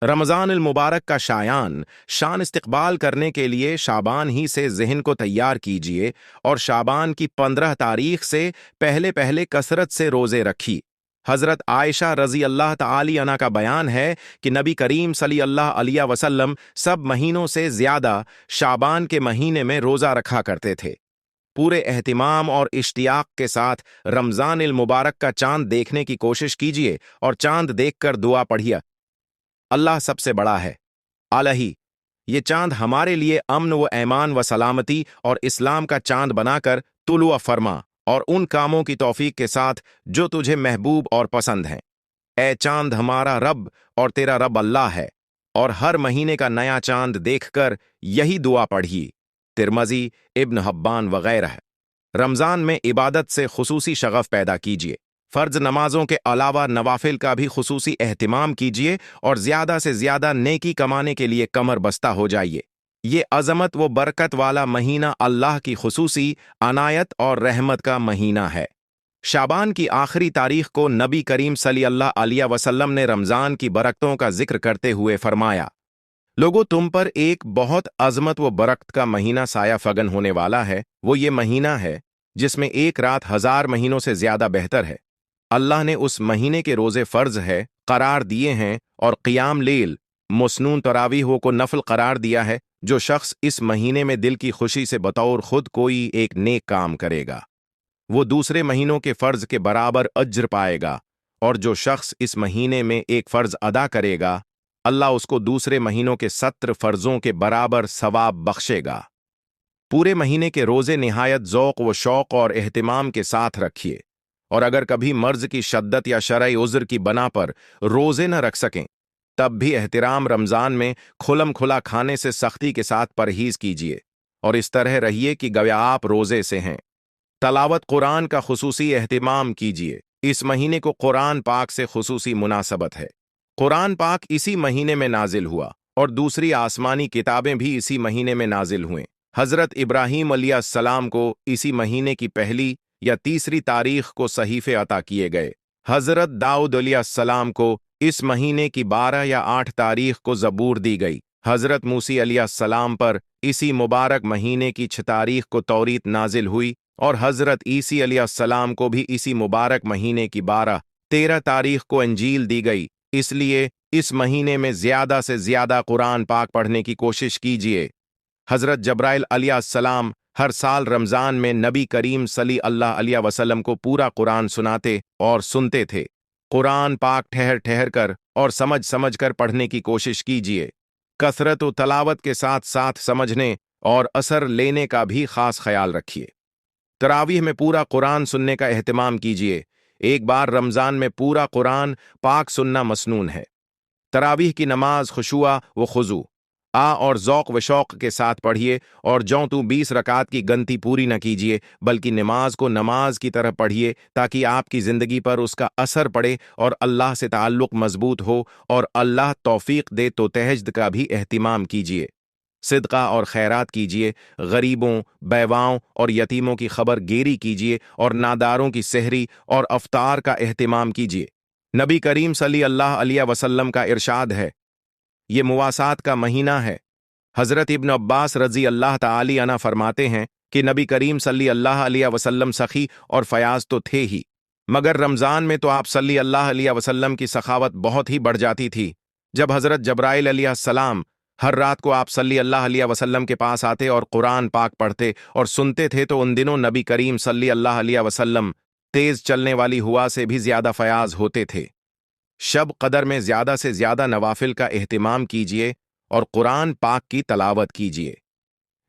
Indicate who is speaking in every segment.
Speaker 1: रमज़ान मुबारक का शान इस्तकबाल करने के लिए शाबान ही से ज़हन को तैयार कीजिए और शाबान की 15 तारीख से पहले पहले कसरत से रोज़े रखी। हज़रत आयशा रज़ी अल्लाह ताली अन्हा का बयान है कि नबी करीम सल्लल्लाहु अलैहि वसल्लम सब महीनों से ज़्यादा शाबान के महीने में रोज़ा रखा करते थे। पूरे एहतिमाम और इश्तियाक के साथ रमज़ान मुबारक का चांद देखने की कोशिश कीजिए और चांद देखकर दुआ पढ़िए, अल्लाह सबसे बड़ा है। आलही, ये चांद हमारे लिए अमन व ऐमान व सलामती और इस्लाम का चांद बनाकर तुलुआ फरमा और उन कामों की तौफीक के साथ जो तुझे महबूब और पसंद हैं। ए चांद, हमारा रब और तेरा रब अल्लाह है, और हर महीने का नया चांद देखकर यही दुआ पढ़िए। तिरमजी, इब्न हब्बान वगैरह। रमज़ान में इबादत से खुसूसी शगफ पैदा कीजिए। फ़र्ज नमाजों के अलावा नवाफिल का भी खुसूसी एहतिमाम कीजिए और ज़्यादा से ज़्यादा नेकी कमाने के लिए कमर बस्ता हो जाइए। ये अज़मत व बरकत वाला महीना अल्लाह की खुसूसी अनायत और रहमत का महीना है। शाबान की आखिरी तारीख को नबी करीम सल्लल्लाहु अलैहि वसल्लम ने रमज़ान की बरकतों का जिक्र करते हुए फरमाया, लोगों, तुम पर एक बहुत अज़मत व बरकत का महीना साया फगन होने वाला है। वो ये महीना है जिसमें एक रात 1000 महीनों से ज़्यादा बेहतर है। अल्लाह ने उस महीने के रोज़े फ़र्ज है करार दिए हैं और क़ियाम लेल मसनून तरावीह को नफल करार दिया है। जो शख्स इस महीने में दिल की खुशी से बतौर खुद कोई एक नेक काम करेगा, वो दूसरे महीनों के फ़र्ज के बराबर अज्र पाएगा, और जो शख्स इस महीने में एक फ़र्ज अदा करेगा, अल्लाह उसको दूसरे महीनों के 70 फ़र्जों के बराबर सवाब बख्शेगा। पूरे महीने के रोज़े निहायत ज़ौक़ व शौक़ और एहतिमाम के साथ रखिए, और अगर कभी मर्ज की शद्दत या शरई उज़्र की बना पर रोज़े न रख सकें, तब भी एहतिराम रमज़ान में खुलम खुला खाने से सख्ती के साथ परहेज़ कीजिए और इस तरह रहिए कि गया आप रोज़े से हैं। तलावत कुरान का खुसूसी एहतिमाम कीजिए। इस महीने को कुरान पाक से खुसूसी मुनासबत है। कुरान पाक इसी महीने में नाजिल हुआ और दूसरी आसमानी किताबें भी इसी महीने में नाजिल हुए। हज़रत इब्राहीम अलैहिस्सलाम को इसी महीने की पहली या तीसरी तारीख को सहीफ़े अता किए गए। हज़रत दाऊद अलैहिस्सलाम को इस महीने की 12 या 8 तारीख को ज़बूर दी गई। हज़रत मूसी अलैहिस्सलाम पर इसी मुबारक महीने की 6 तारीख को तौरीत नाजिल हुई और हज़रत ईसी अलैहिस्सलाम को भी इसी मुबारक महीने की 12-13 तारीख को इंजील दी गई। इसलिए इस महीने में ज़्यादा से ज़्यादा कुरान पाक पढ़ने की कोशिश कीजिए। हज़रत जब्राइल अलैहिस्सलाम हर साल रमज़ान में नबी करीम सल्लल्लाहु अलैहि वसल्लम को पूरा कुरान सुनाते और सुनते थे। कुरान पाक ठहर ठहर कर और समझ समझ कर पढ़ने की कोशिश कीजिए। कसरत व तलावत के साथ साथ समझने और असर लेने का भी खास ख्याल रखिए। तरावीह में पूरा कुरान सुनने का एहतिमाम कीजिए। एक बार रमज़ान में पूरा कुरान पाक सुनना मसनून है। तरावीह की नमाज खुशुआ व खुजू और ज़ौक़ व शौक़ के साथ पढ़िए और जौं तू 20 रकात की गनती पूरी न कीजिए, बल्कि नमाज को नमाज की तरह पढ़िए ताकि आपकी ज़िंदगी पर उसका असर पड़े और अल्लाह से ताल्लुक़ मजबूत हो, और अल्लाह तौफ़ीक़ दे तो तहज्जुद का भी एहतिमाम कीजिए। सिदका और खैरात कीजिए। गरीबों, बैवाओं और यतीमों की खबर गेरी कीजिए और नादारों की सहरी और अफ्तार का एहतिमाम कीजिए। नबी करीम सल्लल्लाहु अलैहि वसल्लम का इरशाद है, ये मुवासात का महीना है। हज़रत इब्न अब्बास रज़ी अल्लाह ताली अन्हु फरमाते हैं कि नबी करीम सल्लल्लाहु अलैहि वसल्लम सखी और फयाज तो थे ही, मगर रमज़ान में तो आप सल्लल्लाहु अलैहि वसल्लम की सखावत बहुत ही बढ़ जाती थी। जब हज़रत जब्राइल अलैहिस्सलाम हर रात को आप सल्लल्लाहु अलैहि वसल्लम के पास आते और कुरान पाक पढ़ते और सुनते थे, तो उन दिनों नबी करीम सल्लल्लाहु अलैहि वसल्लम तेज चलने वाली हुआ से भी ज्यादा फयाज होते थे। शब कदर में ज्यादा से ज्यादा नवाफिल का एहतिमाम कीजिए और कुरान पाक की तलावत कीजिए।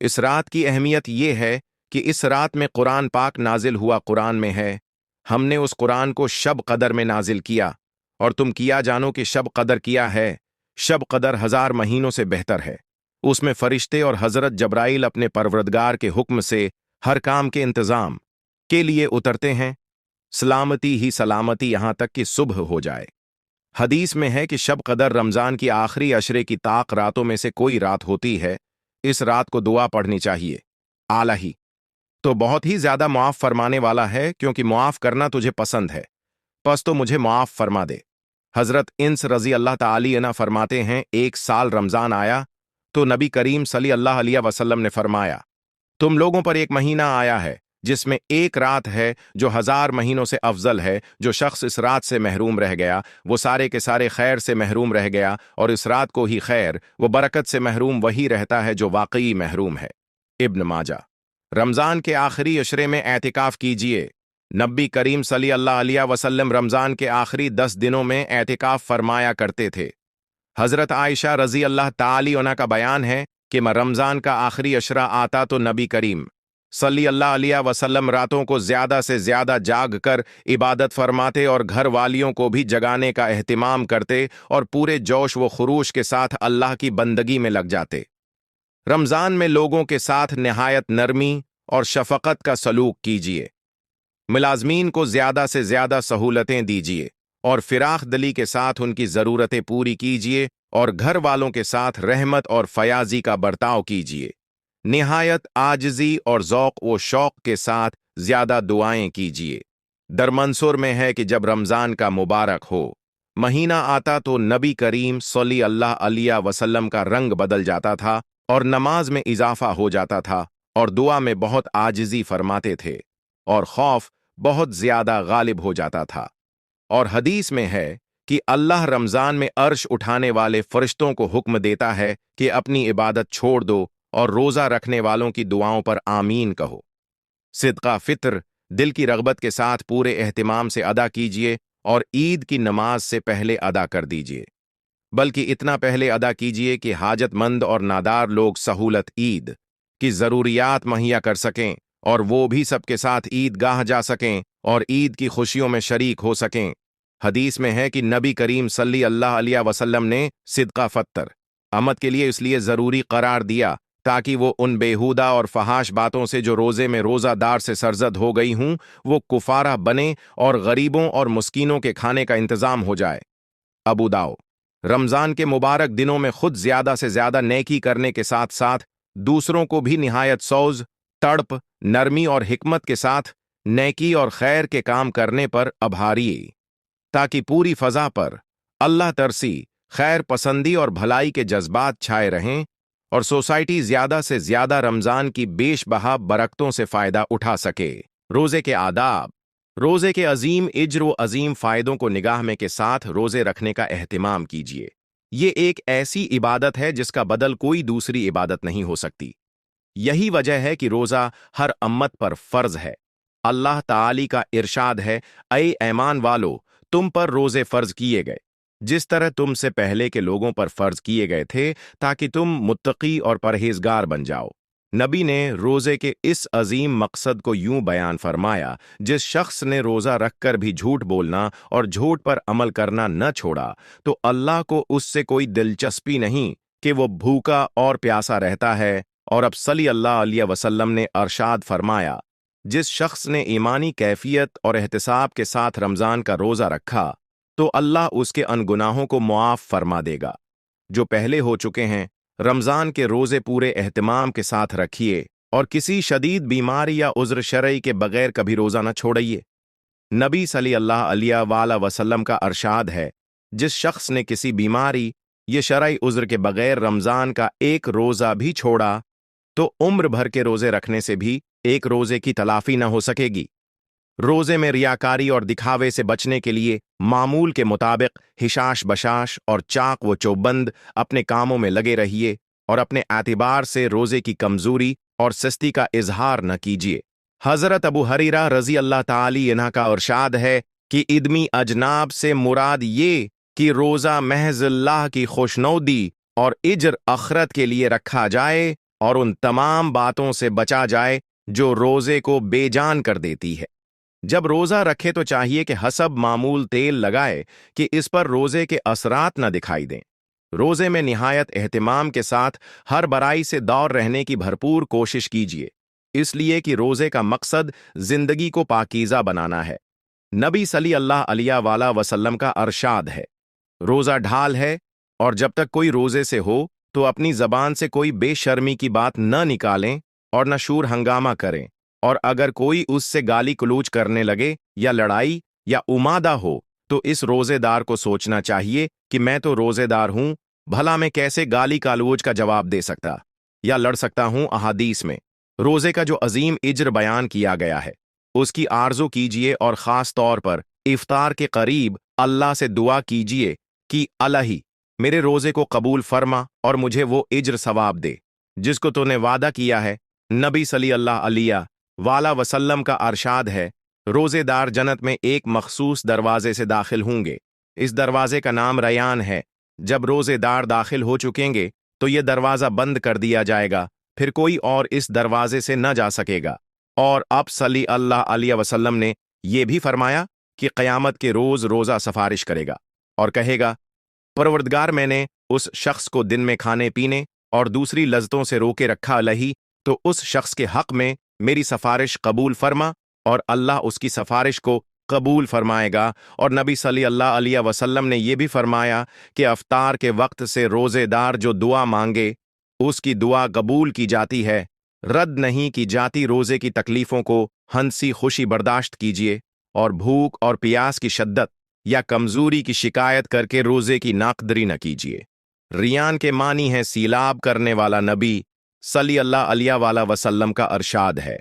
Speaker 1: इस रात की अहमियत ये है कि इस रात में कुरान पाक नाजिल हुआ कुरान में है। हमने उस कुरान को शब कदर में नाजिल किया, और तुम किया जानो कि शब कदर किया है। शब कदर 1000 महीनों से बेहतर है। उसमें फरिश्ते और हज़रत जब्राइल अपने परवरदगार के हुक्म से हर काम के इंतज़ाम के लिए उतरते हैं। सलामती ही सलामती यहाँ तक कि सुबह हो जाए। हदीस में है कि शब कदर रमज़ान की आखिरी अशरे की ताक रातों में से कोई रात होती है। इस रात को दुआ पढ़नी चाहिए। आलही तो बहुत ही ज्यादा मुआफ़ फरमाने वाला है, क्योंकि मुआफ़ करना तुझे पसंद है, बस तो मुझे मुआफ़ फरमा दे। हज़रत इंस रज़ी अल्लाह ताली अन्हा फरमाते हैं, एक साल रमज़ान आया तो नबी करीम सल्लल्लाहु अलैहि वसल्लम ने फरमाया, तुम लोगों पर एक महीना आया है जिसमें एक रात है जो 1000 महीनों से अफजल है। जो शख्स इस रात से महरूम रह गया वो सारे के सारे खैर से महरूम रह गया, और इस रात को ही खैर वो बरकत से महरूम वही रहता है जो वाकई महरूम है। इब्न माजा। रमज़ान के आखिरी अशरे में एतिकाफ कीजिए। नबी करीम सल्लल्लाहु अलैहि वसल्लम रमज़ान के आखिरी 10 दिनों में एतिकाफ फरमाया करते थे। हज़रत आयशा रज़ी अल्लाह ताली अन्हा का बयान है कि रमज़ान का आखिरी अशरा आता तो नबी करीम सल्लल्लाहु अलैहि वसल्लम रातों को ज़्यादा से ज़्यादा जाग कर इबादत फरमाते और घर वालियों को भी जगाने का एहतिमाम करते और पूरे जोश व खुरूश के साथ अल्लाह की बंदगी में लग जाते। रमज़ान में लोगों के साथ निहायत नरमी और शफ़क़त का सलूक कीजिए। मुलाज़मीन को ज़्यादा से ज़्यादा सहूलतें दीजिए और फिराख दिली के साथ उनकी ज़रूरतें पूरी कीजिए, और घर वालों के साथ रहमत और फयाजी का बर्ताव कीजिए। निहायत आजिज़ी और ज़ौक़ व शौक़ के साथ ज़्यादा दुआएं कीजिए। दरमंसूर में है कि जब रमज़ान का मुबारक हो महीना आता तो नबी करीम सल्लल्लाहु अलैहि वसल्लम का रंग बदल जाता था और नमाज में इजाफा हो जाता था और दुआ में बहुत आजिज़ी फरमाते थे और खौफ बहुत ज़्यादा गालिब हो जाता था। और हदीस में है कि अल्लाह रमज़ान में अर्श उठाने वाले फरिश्तों को हुक्म देता है कि अपनी इबादत छोड़ दो और रोज़ा रखने वालों की दुआओं पर आमीन कहो। सिदका फित्र दिल की रग़बत के साथ पूरे एहतिमाम से अदा कीजिए और ईद की नमाज से पहले अदा कर दीजिए, बल्कि इतना पहले अदा कीजिए कि हाजतमंद और नादार लोग सहूलत ईद की ज़रूरियात मुहैया कर सकें और वो भी सबके साथ ईदगाह जा सकें और ईद की खुशियों में शरीक हो सकें। हदीस में है कि नबी करीम सल्लल्लाहु अलैहि वसल्लम ने सिदका फत्तर अमद के लिए इसलिए ज़रूरी करार दिया ताकि वो उन बेहुदा और फहाश बातों से जो रोज़े में रोज़ादार से सरजद हो गई हूँ वो कुफारा बने और गरीबों और मुस्कीनों के खाने का इंतज़ाम हो जाए। अबू दाऊद। रमज़ान के मुबारक दिनों में खुद ज़्यादा से ज़्यादा नेकी करने के साथ साथ दूसरों को भी निहायत सौज़, तड़प, नरमी और हिकमत के साथ नेकी और खैर के काम करने पर आभारिए, ताकि पूरी फ़ज़ा पर अल्लाह तरसी, खैर पसंदी और भलाई के जज्बात छाए रहें और सोसाइटी ज़्यादा से ज़्यादा रमज़ान की बेशबहा बरकतों से फ़ायदा उठा सके। रोज़े के आदाब। रोज़े के अजीम इज्र व अजीम फ़ायदों को निगाह में के साथ रोज़े रखने का एहतिमाम कीजिए। ये एक ऐसी इबादत है जिसका बदल कोई दूसरी इबादत नहीं हो सकती। यही वजह है कि रोज़ा हर उम्मत पर फ़र्ज है। अल्लाह ताली का इरशाद है, ऐ ईमान वालो, तुम पर रोज़े फ़र्ज किए गए जिस तरह तुमसे पहले के लोगों पर फ़र्ज किए गए थे, ताकि तुम मुत्तकी और परहेज़गार बन जाओ। नबी ने रोज़े के इस अजीम मकसद को यूं बयान फरमाया, जिस शख्स ने रोज़ा रखकर भी झूठ बोलना और झूठ पर अमल करना न छोड़ा तो अल्लाह को उससे कोई दिलचस्पी नहीं कि वो भूखा और प्यासा रहता है। और अब सल्लल्लाहु अलैहि वसल्लम ने अरशाद फरमाया, जिस शख्स ने ईमानी कैफियत और एहतिसाब के साथ रमज़ान का रोज़ा रखा तो अल्लाह उसके अनगुनाहों को मुआफ़ फरमा देगा जो पहले हो चुके हैं। रमज़ान के रोज़े पूरे एहतिमाम के साथ रखिए और किसी शदीद बीमारी या उज़्र शरई के बगैर कभी रोज़ा न छोड़िए। नबी सल्लल्लाहु अलैहि वसल्लम का अरशाद है, जिस शख्स ने किसी बीमारी या शरई उज़्र के बगैर रमज़ान का एक रोज़ा भी छोड़ा तो उम्र भर के रोज़े रखने से भी एक रोज़े की तलाफ़ी न हो सकेगी। रोज़े में रियाकारी और दिखावे से बचने के लिए मामूल के मुताबिक हिशाश बशाश और चाक व चौबंद अपने कामों में लगे रहिए और अपने एतबार से रोज़े की कमज़ोरी और सुस्ती का इजहार न कीजिए। हज़रत अबू हुरैरा रज़ी अल्लाह ताली अन्हु का इरशाद है कि इदमी अजनाब से मुराद ये कि रोज़ा महज़ अल्लाह की खुशनौदी और इज्र आखिरत के लिए रखा जाए और उन तमाम बातों से बचा जाए जो रोज़े को बेजान कर देती है। जब रोज़ा रखे तो चाहिए कि हसब मामूल तेल लगाए कि इस पर रोज़े के असरात न दिखाई दें। रोज़े में निहायत एहतिमाम के साथ हर बराई से दूर रहने की भरपूर कोशिश कीजिए, इसलिए कि रोज़े का मकसद ज़िंदगी को पाकीज़ा बनाना है। नबी सल्लल्लाहु अलैहि वसल्लम का अरशाद है, रोज़ा ढाल है और जब तक कोई रोज़े से हो तो अपनी ज़बान से कोई बेशर्मी की बात न निकालें और न शूर हंगामा करें, और अगर कोई उससे गाली गलौज करने लगे या लड़ाई या उमादा हो तो इस रोजेदार को सोचना चाहिए कि मैं तो रोजेदार हूं, भला मैं कैसे गाली गालवोज का जवाब दे सकता या लड़ सकता हूं। अहादीस में रोजे का जो अजीम इज्र बयान किया गया है, उसकी आरजू कीजिए और ख़ास तौर पर इफ्तार के करीब अल्लाह से दुआ कीजिए कि अल्लाही मेरे रोजे को कबूल फरमा और मुझे वो इज्र सवाब दे जिसको तूने वादा किया है। नबी सल्लल्लाहु अलैहि वसल्लम का अरशाद है, रोजेदार जन्नत में एक मखसूस दरवाजे से दाखिल होंगे। इस दरवाजे का नाम रयान है। जब रोजेदार दाखिल हो चुकेंगे तो ये दरवाज़ा बंद कर दिया जाएगा, फिर कोई और इस दरवाजे से न जा सकेगा। और अब सल्लल्लाहु अलैहि वसल्लम ने यह भी फरमाया कि क़यामत के रोज़ रोज़ा सफारिश करेगा और कहेगा, परवरदिगार मैंने उस शख्स को दिन में खाने पीने और दूसरी लज़्ज़तों से रोके रखा अलही, तो उस शख्स के हक़ में मेरी सफारिश कबूल फरमा, और अल्लाह उसकी सफारिश को कबूल फरमाएगा। और नबी सल्लल्लाहु अलैहि वसल्लम ने यह भी फरमाया कि अफ्तार के वक्त से रोज़ेदार जो दुआ मांगे उसकी दुआ कबूल की जाती है, रद्द नहीं की जाती। रोज़े की तकलीफ़ों को हंसी खुशी बर्दाश्त कीजिए और भूख और प्यास की शिद्दत या कमज़ोरी की शिकायत करके रोज़े की नाकदरी न कीजिए। रियान के मानी है सीलाब करने वाला। नबी सल्लल्लाहु अलैहि वसल्लम का अरशाद है,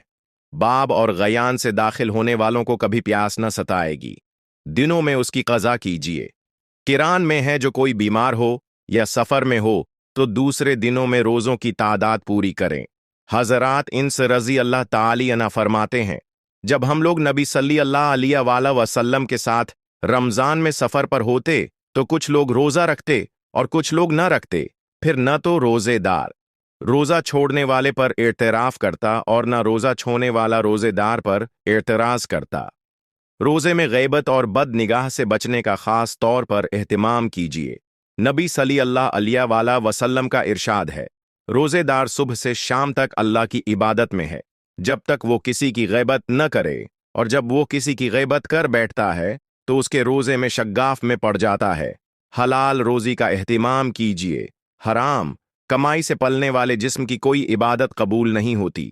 Speaker 1: बाब और गयान से दाखिल होने वालों को कभी प्यास न सताएगी। दिनों में उसकी क़ज़ा कीजिए। किरान में है जो कोई बीमार हो या सफ़र में हो तो दूसरे दिनों में रोज़ों की तादाद पूरी करें। हज़रात इनसे रज़ी अल्लाह ताली अन्हु फरमाते हैं, जब हम लोग नबी सल्लल्लाहु अलैहि वसल्लम के साथ रमज़ान में सफ़र पर होते तो कुछ लोग रोज़ा रखते और कुछ लोग न रखते। फिर न तो रोज़ेदार रोज़ा छोड़ने वाले पर एतराफ़ करता और न रोज़ा छोड़ने वाला रोज़ेदार पर एतराज़ करता। रोज़े में गैबत और बद निगाह से बचने का ख़ास तौर पर एहतिमाम कीजिए। नबी सल्लल्लाहु अलैहि वसल्लम का इरशाद है, रोज़ेदार सुबह से शाम तक अल्लाह की इबादत में है जब तक वो किसी की गैबत न करे, और जब वो किसी की गैबत कर बैठता है तो उसके रोज़े में शग्गाफ में पड़ जाता है। हलाल रोज़ी का एहतिमाम कीजिए। हराम कमाई से पलने वाले जिस्म की कोई इबादत कबूल नहीं होती।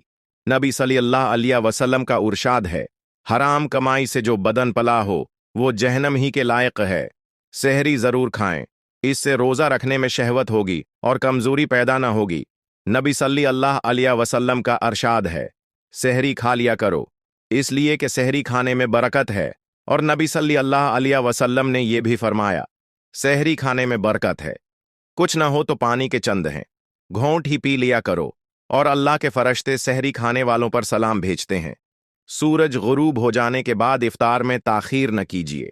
Speaker 1: नबी सल्लल्लाहु अलैहि वसल्लम का इरशाद है, हराम कमाई से जो बदन पला हो वो जहन्नम ही के लायक है। सहरी ज़रूर खाएं, इससे रोज़ा रखने में शहवत होगी और कमज़ोरी पैदा न होगी। नबी सल्लल्लाहु अलैहि वसल्लम का इरशाद है, सहरी खा लिया करो, इसलिए कि सहरी खाने में बरकत है। और नबी सल्लल्लाहु अलैहि वसल्लम ने यह भी फरमाया, सहरी खाने में बरकत है। कुछ न हो तो पानी के चंद हैं, घोंट ही पी लिया करो। और अल्लाह के फरिश्ते सहरी खाने वालों पर सलाम भेजते हैं। सूरज गुरूब हो जाने के बाद इफ्तार में ताखीर न कीजिए,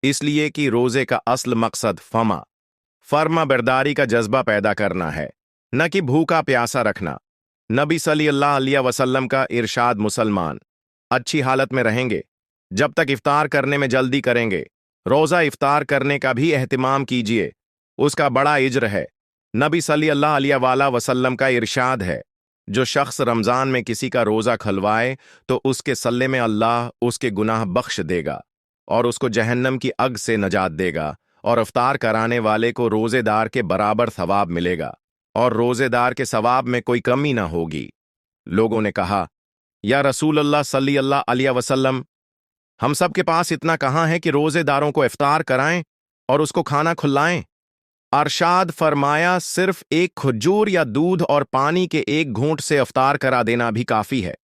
Speaker 1: इसलिए कि रोज़े का असल मकसद फर्मा बरदारी का जज्बा पैदा करना है, न कि भूखा प्यासा रखना। नबी सल्लल्लाहु अलैहि वसल्लम का इरशाद, मुसलमान अच्छी हालत में रहेंगे जब तक इफ्तार करने में जल्दी करेंगे। रोज़ा इफ्तार करने का भी एहतिमाम कीजिए, उसका बड़ा इज्र है। नबी सल्लल्लाहु अलैहि वसल्लम का इरशाद है, जो शख्स रमज़ान में किसी का रोज़ा खलवाए तो उसके सल्ले में अल्लाह उसके गुनाह बख्श देगा और उसको जहन्नम की अग से नजात देगा, और इफ्तार कराने वाले को रोज़ेदार के बराबर सवाब मिलेगा और रोज़ेदार के सवाब में कोई कमी न होगी। लोगों ने कहा, या रसूल अल्लाह सल्लल्लाहु अलैहि वसल्लम, हम सब के पास इतना कहाँ है कि रोज़ेदारों को इफ्तार कराएं और उसको खाना खुलाएं। अरशाद फरमाया, सिर्फ एक खजूर या दूध और पानी के एक घूंट से इफ्तार करा देना भी काफ़ी है।